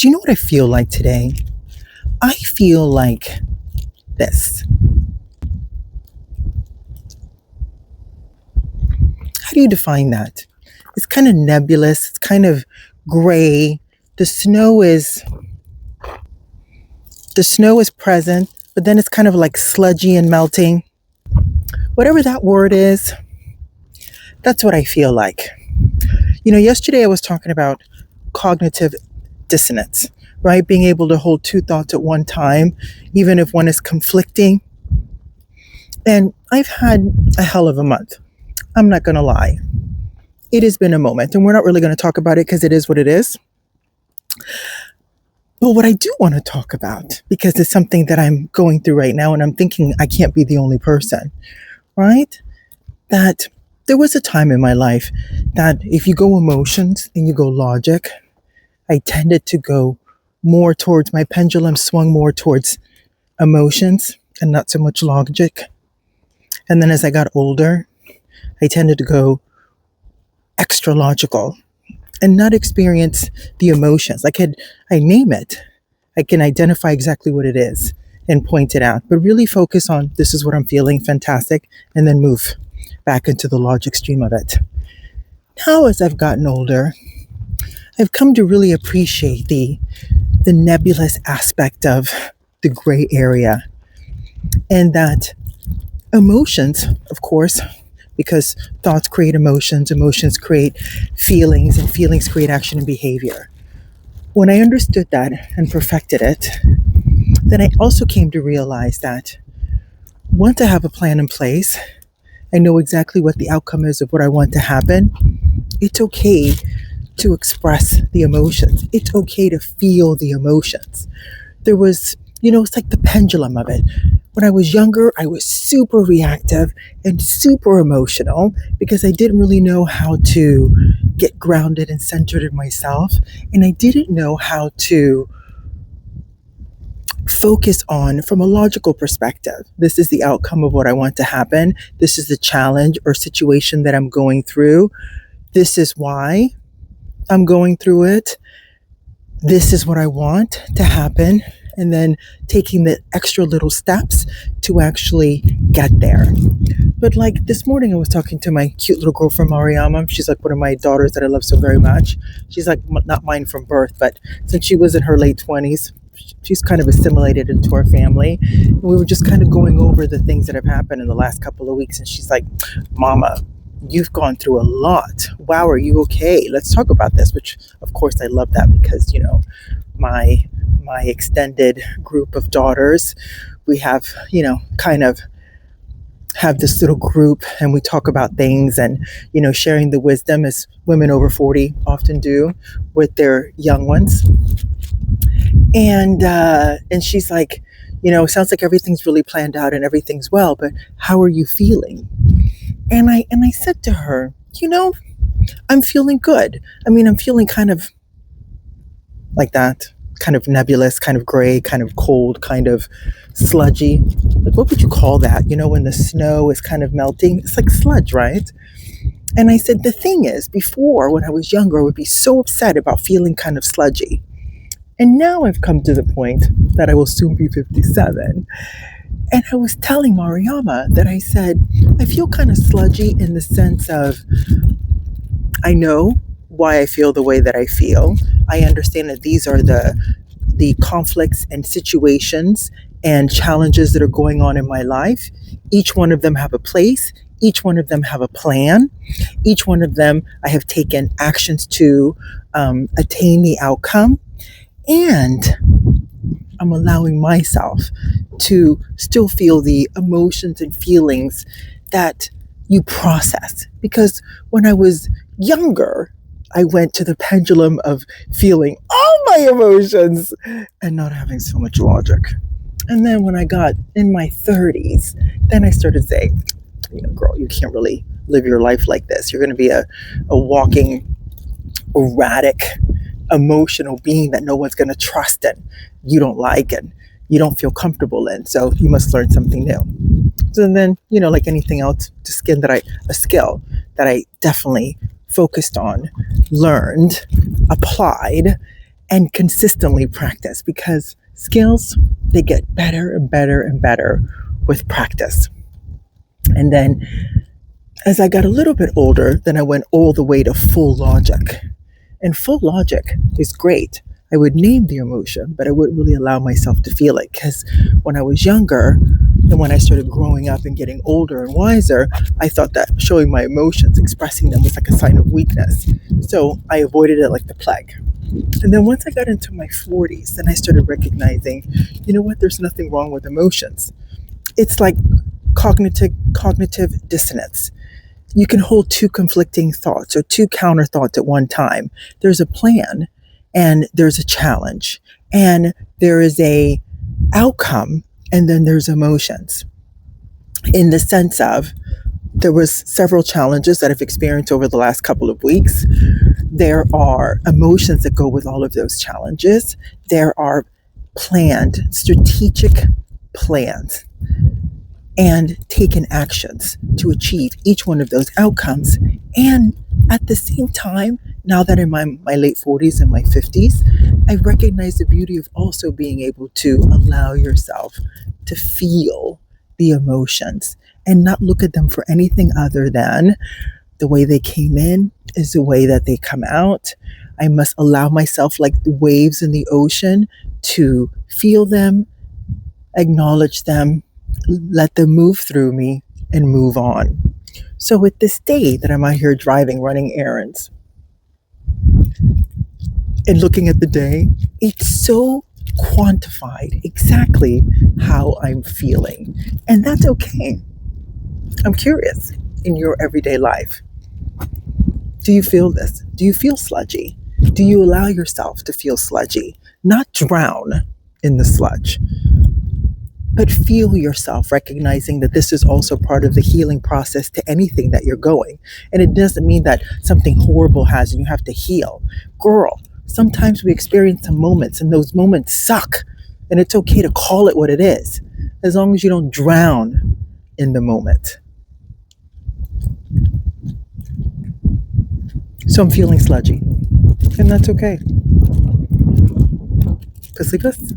Do you know what I feel like today? I feel like this. How do you define that? It's kind of nebulous. It's kind of gray. The snow is present, but then it's kind of like sludgy and melting. Whatever that word is, that's what I feel like. Yesterday I was talking about cognitive dissonance, right? Being able to hold two thoughts at one time, even if one is conflicting. And I've had a hell of a month. I'm not going to lie. It has been a moment, and we're not really going to talk about it because it is what it is. But what I do want to talk about, because it's something that I'm going through right now, and I'm thinking I can't be the only person, right? That there was a time in my life that if you go emotions and you go logic, I tended to go more towards, my pendulum swung more towards emotions and not so much logic. And then as I got older, I tended to go extra logical and not experience the emotions. I name it. I can identify exactly what it is and point it out, but really focus on this is what I'm feeling, fantastic, and then move back into the logic stream of it. Now, as I've gotten older, I've come to really appreciate the nebulous aspect of the gray area, and that emotions, of course, because thoughts create emotions, emotions create feelings, and feelings create action and behavior. When I understood that and perfected it, then I also came to realize that once I have a plan in place, I know exactly what the outcome is of what I want to happen. It's okay to express the emotions. It's okay to feel the emotions. There was, it's like the pendulum of it. When I was younger, I was super reactive and super emotional because I didn't really know how to get grounded and centered in myself. And I didn't know how to focus on, from a logical perspective, this is the outcome of what I want to happen. This is the challenge or situation that I'm going through. This is why I'm going through it. This is what I want to happen. And then taking the extra little steps to actually get there. But like this morning, I was talking to my cute little girlfriend, Mariama. She's like one of my daughters that I love so very much. She's like not mine from birth, but since she was in her late 20s, she's kind of assimilated into our family. And we were just kind of going over the things that have happened in the last couple of weeks. And she's like, Mama, you've gone through a lot. Wow, are you okay? Let's talk about this, which of course I love that because, my extended group of daughters, we have, kind of have this little group and we talk about things and, sharing the wisdom as women over 40 often do with their young ones. And she's like, sounds like everything's really planned out and everything's well, but how are you feeling? And I said to her, I'm feeling good. I'm feeling kind of like that, kind of nebulous, kind of gray, kind of cold, kind of sludgy. Like, what would you call that? When the snow is kind of melting, it's like sludge, right? And I said, the thing is, before, when I was younger, I would be so upset about feeling kind of sludgy. And now I've come to the point that I will soon be 57. And I was telling Mariama that I said, I feel kind of sludgy in the sense of, I know why I feel the way that I feel. I understand that these are the conflicts and situations and challenges that are going on in my life. Each one of them have a place. Each one of them have a plan. Each one of them I have taken actions to attain the outcome. And I'm allowing myself to still feel the emotions and feelings that you process. Because when I was younger, I went to the pendulum of feeling all my emotions and not having so much logic. And then when I got in my 30s, then I started saying, girl, you can't really live your life like this. You're going to be a walking, erratic, emotional being that no one's going to trust and you don't like and you don't feel comfortable in. So you must learn something new. So then, like anything else, a skill that I definitely focused on, learned, applied, and consistently practice, because skills, they get better and better and better with practice. And then as I got a little bit older, then I went all the way to full logic. And full logic is great. I would name the emotion, but I wouldn't really allow myself to feel it, because when I was younger and when I started growing up and getting older and wiser, I thought that showing my emotions, expressing them, was like a sign of weakness. So I avoided it like the plague. And then once I got into my 40s, then I started recognizing, you know what, there's nothing wrong with emotions. It's like cognitive dissonance. You can hold two conflicting thoughts or two counter thoughts at one time. There's a plan and there's a challenge and there is a outcome, and then there's emotions. In the sense of, there was several challenges that I've experienced over the last couple of weeks. There are emotions that go with all of those challenges. There are planned, strategic plans and taken actions to achieve each one of those outcomes. And at the same time, now that I'm in my late 40s and my 50s, I recognize the beauty of also being able to allow yourself to feel the emotions and not look at them for anything other than the way they came in is the way that they come out. I must allow myself, like the waves in the ocean, to feel them, acknowledge them, let them move through me, and move on. So with this day that I'm out here driving, running errands, and looking at the day, it's so quantified exactly how I'm feeling. And that's okay. I'm curious, in your everyday life, do you feel this? Do you feel sludgy? Do you allow yourself to feel sludgy? Not drown in the sludge, but feel yourself, recognizing that this is also part of the healing process to anything that you're going. And it doesn't mean that something horrible has and you have to heal. Girl, sometimes we experience some moments and those moments suck. And it's okay to call it what it is, as long as you don't drown in the moment. So I'm feeling sludgy, and that's okay. Pussily Puss.